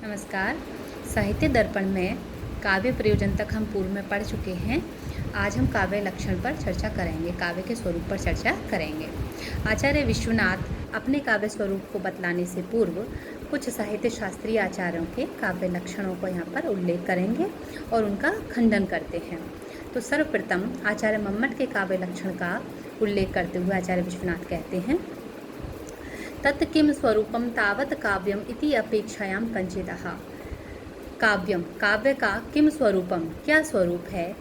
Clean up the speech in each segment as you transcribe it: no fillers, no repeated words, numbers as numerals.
नमस्कार। साहित्य दर्पण में काव्य प्रयोजन तक हम पूर्व में पढ़ चुके हैं। आज हम काव्य लक्षण पर चर्चा करेंगे, काव्य के स्वरूप पर चर्चा करेंगे। आचार्य विश्वनाथ अपने काव्य स्वरूप को बतलाने से पूर्व कुछ साहित्य शास्त्रीय आचार्यों के काव्य लक्षणों को यहाँ पर उल्लेख करेंगे और उनका खंडन करते हैं। तो सर्वप्रथम आचार्य मम्मट के काव्य लक्षण का उल्लेख करते हुए आचार्य विश्वनाथ कहते हैं, तत् किम स्वरूपम तावत काव्यम इति अपेक्षायाम कंचितः। काव्यम, काव्य का किम स्वरूपम, क्या स्वरूप है,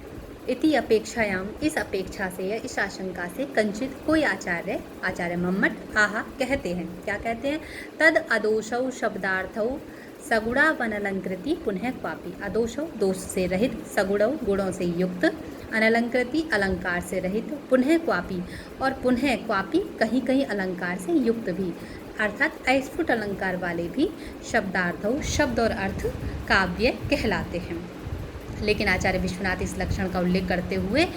इति अपेक्षायाम, इस अपेक्षा से या इस आशंका से कंचित कोई आचार्य मम्मट आहा कहते हैं। क्या कहते हैं? तद अदोषौ शब्दार्थौ सगुणावनलंकृति पुनः क्वापि। अदोषौ, दोष से रहित, सगुणौ, गुणों से युक्त, अनलंकृति, अलंकार से रहित, पुनः क्वापि, और पुनः क्वापि कहीं कहीं अलंकार से युक्त भी, अर्थात अस्फुट अलंकार वाले भी शब्दार्थौ, शब्द और अर्थ काव्य कहलाते हैं। लेकिन आचार्य विश्वनाथ इस लक्षण का उल्लेख करते हुए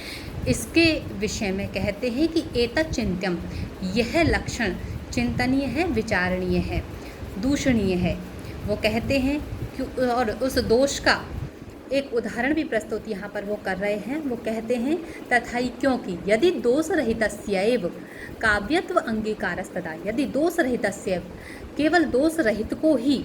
इसके विषय में कहते हैं कि एतत् चिंत्यम, यह लक्षण चिंतनीय है, विचारणीय है, दूषणीय है। वो कहते हैं कि, और उस दोष का एक उदाहरण भी प्रस्तुत यहाँ पर वो कर रहे हैं। वो कहते हैं तथाई, क्योंकि यदि दोष रहितस्यैव काव्यत्व अंगीकारस्तदा, यदि दोष रहितस्यैव, केवल दोष रहित को ही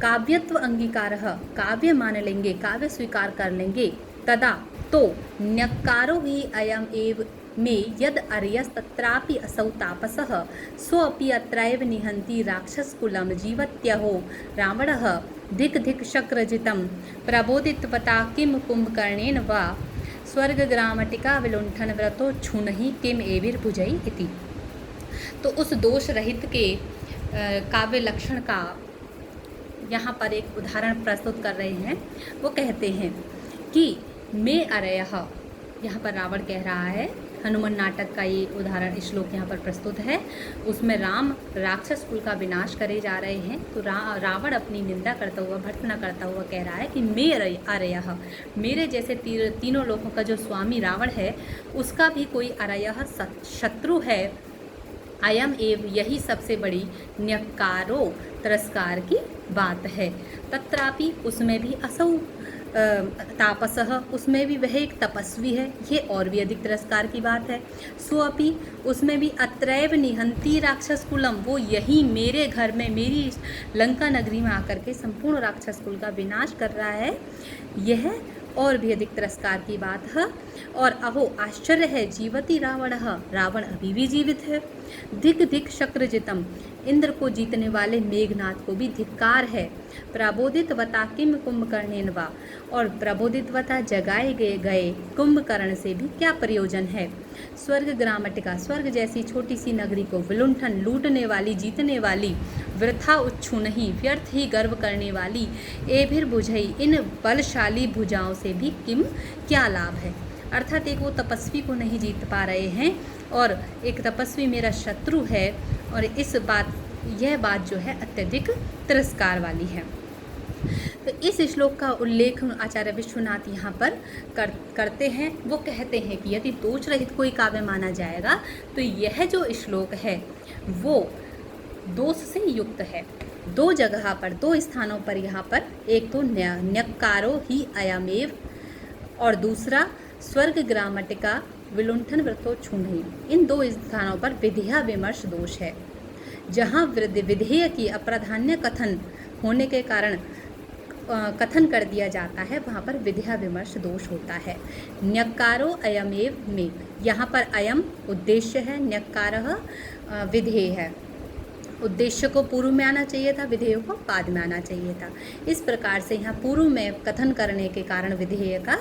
काव्यत्व अंगीकारः, काव्य मान लेंगे, काव्य स्वीकार कर लेंगे, तदा तो न्यक्कारो हि अयम एव में यद अर्यस तत्रापि असौ तापसः सोऽपि अत्रैव निहन्ति राक्षसकुलं जीवत्यहो रावणः धिक् धिक् शक्रजितं प्रबोधितवता किं कुंभकर्णेन वा स्वर्गग्रामटिका विलुण्ठन व्रतो क्षुण्हि किम एभिर्भुजै इति। तो उस दोष रहित के काव्य लक्षण का यहाँ पर एक उदाहरण प्रस्तुत कर रहे हैं। वो कहते हैं कि मैं अरयः, यहाँ पर रावण कह रहा है, हनुमान नाटक का ये उदाहरण श्लोक यहाँ पर प्रस्तुत है। उसमें राम राक्षस कुल का विनाश करे जा रहे हैं, तो रावण अपनी निंदा करता हुआ, भर्त्सना करता हुआ कह रहा है कि मैं अरयः, मेरे जैसे तीनों लोगों का जो स्वामी रावण है उसका भी कोई अरयः शत्रु है। अयम एव, यही सबसे बड़ी न्यक्कारो, तिरस्कार की बात है। तत्रापि, उसमें भी असौ तापसः, उसमें भी वह एक तपस्वी है, ये और भी अधिक तिरस्कार की बात है। स्वपि, उसमें भी अत्रैव निहंती राक्षस कुलम, वो यही मेरे घर में, मेरी लंका नगरी में आकर के संपूर्ण राक्षस कुल का विनाश कर रहा है, यह और भी अधिक तिरस्कार की बात है। और अहो, आश्चर्य है, जीवति रावणः, रावण अभी भी जीवित है। धिक धिक शक्रजितम, इंद्र को जीतने वाले मेघनाथ को भी धिक्कार है। प्रबोधितवता किम कुंभकर्णेन वा, और प्रबोधितवता जगाए गए कुंभकर्ण से भी क्या प्रयोजन है। स्वर्ग ग्रामटिका, स्वर्ग जैसी छोटी सी नगरी को विलुण्ठन, लूटने वाली, जीतने वाली, वृथा उच्छू नहीं, व्यर्थ ही गर्व करने वाली, एभिर्भुजई, इन बलशाली भुजाओं से भी किम, क्या लाभ है। अर्थात एक वो तपस्वी को नहीं जीत पा रहे हैं और एक तपस्वी मेरा शत्रु है, और यह बात जो है अत्यधिक तिरस्कार वाली है। तो इस श्लोक का उल्लेख आचार्य विश्वनाथ यहाँ पर करते हैं। वो कहते हैं कि यदि दोष रहित कोई काव्य माना जाएगा तो यह जो श्लोक है वो दोष से युक्त है। दो जगह पर, दो स्थानों पर यहाँ पर, एक तो न्यक्कारो ही अयमेव और दूसरा स्वर्ग ग्रामटिका विलुण्ठन व्रतो क्षुण्हि, इन दो स्थानों पर विधेया विमर्श दोष है। जहाँ विधेय की अप्राधान्य कथन होने के कारण कथन कर दिया जाता है, वहाँ पर विधेया विमर्श दोष होता है। न्यक्कारो अयमेव में, यहाँ पर अयम उद्देश्य है, न्यक्कारः विधेय है। उद्देश्य को पूर्व में आना चाहिए था, विधेय को बाद में आना चाहिए था। इस प्रकार से यहाँ पूर्व में कथन करने के कारण विधेय का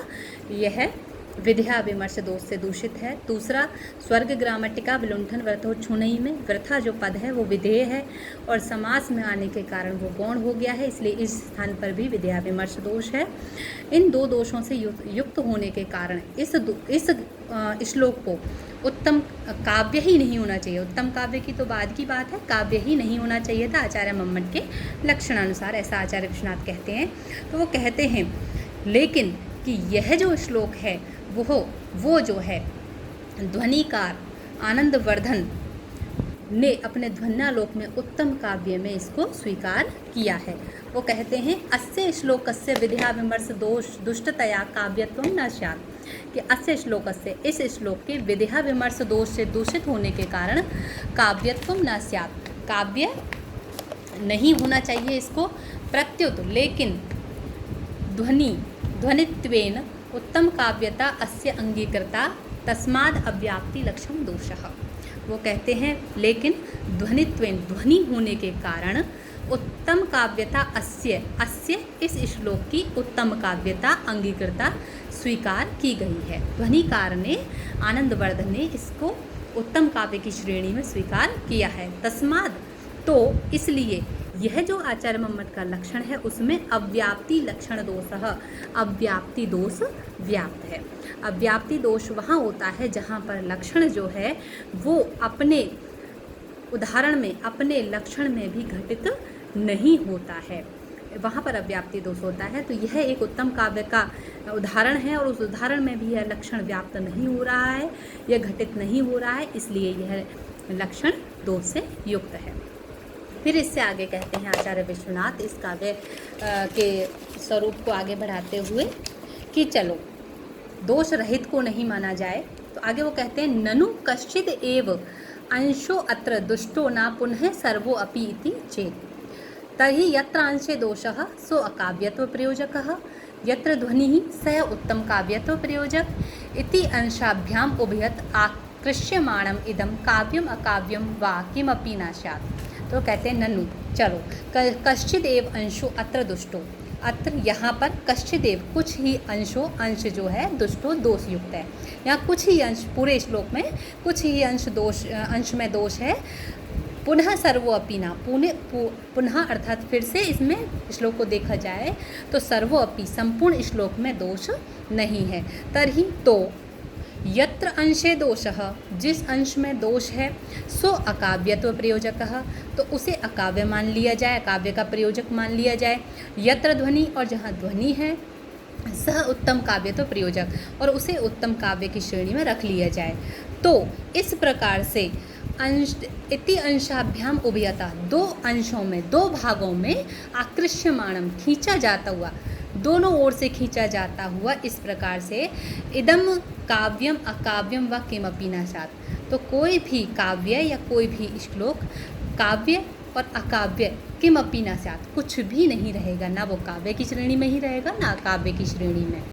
यह विधेया विमर्श दोष से दूषित है। दूसरा, स्वर्ग ग्रामटिका विलुण्ठन व्रतो क्षुण्हि में वृथा जो पद है वो विधेय है और समास में आने के कारण वो गौण हो गया है, इसलिए इस स्थान पर भी विधेया विमर्श दोष है। इन दो दोषों से युक्त होने के कारण इस श्लोक को उत्तम काव्य ही नहीं होना चाहिए। उत्तम काव्य की तो बाद की बात है, काव्य ही नहीं होना चाहिए था आचार्य मम्मट के लक्षणानुसार, ऐसा आचार्य विश्वनाथ कहते हैं। तो वो कहते हैं लेकिन कि यह जो श्लोक है वो जो है ध्वनिकार, आनंदवर्धन, ने अपने ध्वन्यालोक में उत्तम काव्य में इसको स्वीकार किया है। वो कहते हैं अस्य श्लोकस्य विद्या विमर्श दोष दुष्टतया काव्यत्वं न स्यात्, कि अस्य श्लोकस्य इस श्लोक के विद्या विमर्श दोष से दूषित होने के कारण काव्यत्वं न स्यात्, काव्य नहीं होना चाहिए इसको, प्रत्युत लेकिन ध्वनित्वेन उत्तम काव्यता अस्य अंगीकृता तस्माद् अव्याप्ति लक्षण दोषः। वो कहते हैं लेकिन ध्वनित्वेन ध्वनि होने के कारण उत्तम काव्यता अस्य इस श्लोक की उत्तम काव्यता अंगीकृता स्वीकार की गई है। ध्वनिकार ने आनंदवर्धन ने इसको उत्तम काव्य की श्रेणी में स्वीकार किया है। तस्माद तो इसलिए यह जो आचार्य मम्मट का लक्षण है उसमें अव्याप्ति लक्षण दोषः, अव्याप्ति दोष व्याप्त है। अव्याप्ति दोष वहाँ होता है जहाँ पर लक्षण जो है वो अपने उदाहरण में अपने लक्षण में भी घटित नहीं होता है, वहाँ पर अव्याप्ति दोष होता है। तो यह एक उत्तम काव्य का उदाहरण है और उस उदाहरण में भी यह लक्षण व्याप्त नहीं हो रहा है, यह घटित नहीं हो रहा है, इसलिए यह लक्षण दोष से युक्त है। फिर इससे आगे कहते हैं आचार्य विश्वनाथ इस काव्य के स्वरूप को आगे बढ़ाते हुए कि चलो दोष रहित को नहीं माना जाए, तो आगे वो कहते हैं ननु कश्चिद एव अंशो अत्र दुष्टो न पुनः सर्वो अपि इति चेत् तर्हि यत्र अंशे दोषः सो अकाव्यत्व प्रयोजकः यत्र ध्वनिः स उत्तम काव्यत्व प्रयोजक इति अंशाभ्याम उभयत आकृष्यमाणम इदम काव्यम अकाव्यम वा किमपि न स्यात्। तो कहते हैं ननु चलो कश्चिद एव अंशो अत्र दुष्टो, अत्र यहाँ पर कश्चिद एव कुछ ही अंश जो है दुष्टो दोष युक्त है। यहाँ कुछ ही अंश पूरे श्लोक में कुछ ही अंश में दोष है। पुनः सर्वो अपि न पुनः अर्थात फिर से इसमें श्लोक को देखा जाए तो सर्वो अपि संपूर्ण श्लोक में दोष नहीं है। तर्हि तो यत्र अंशे दोषः जिस अंश में दोष है सो अकाव्यत्व प्रयोजकः तो उसे अकाव्य मान लिया जाए, अकाव्य का प्रयोजक मान लिया जाए। यत्र ध्वनि और जहाँ ध्वनि है सह उत्तम काव्यत्व प्रयोजक और उसे उत्तम काव्य की श्रेणी में रख लिया जाए। तो इस प्रकार से अंश इति अंशाभ्याम उभयता दो अंशों में दो भागों में आकृष्यमाणम खींचा जाता हुआ दोनों ओर से खींचा जाता हुआ इस प्रकार से इदम काव्यम अकाव्यम व किमपि न स्यात्। तो कोई भी काव्य या कोई भी श्लोक काव्य और अकाव्य किमपि न स्यात् कुछ भी नहीं रहेगा, ना वो काव्य की श्रेणी में ही रहेगा ना अकाव्य की श्रेणी में।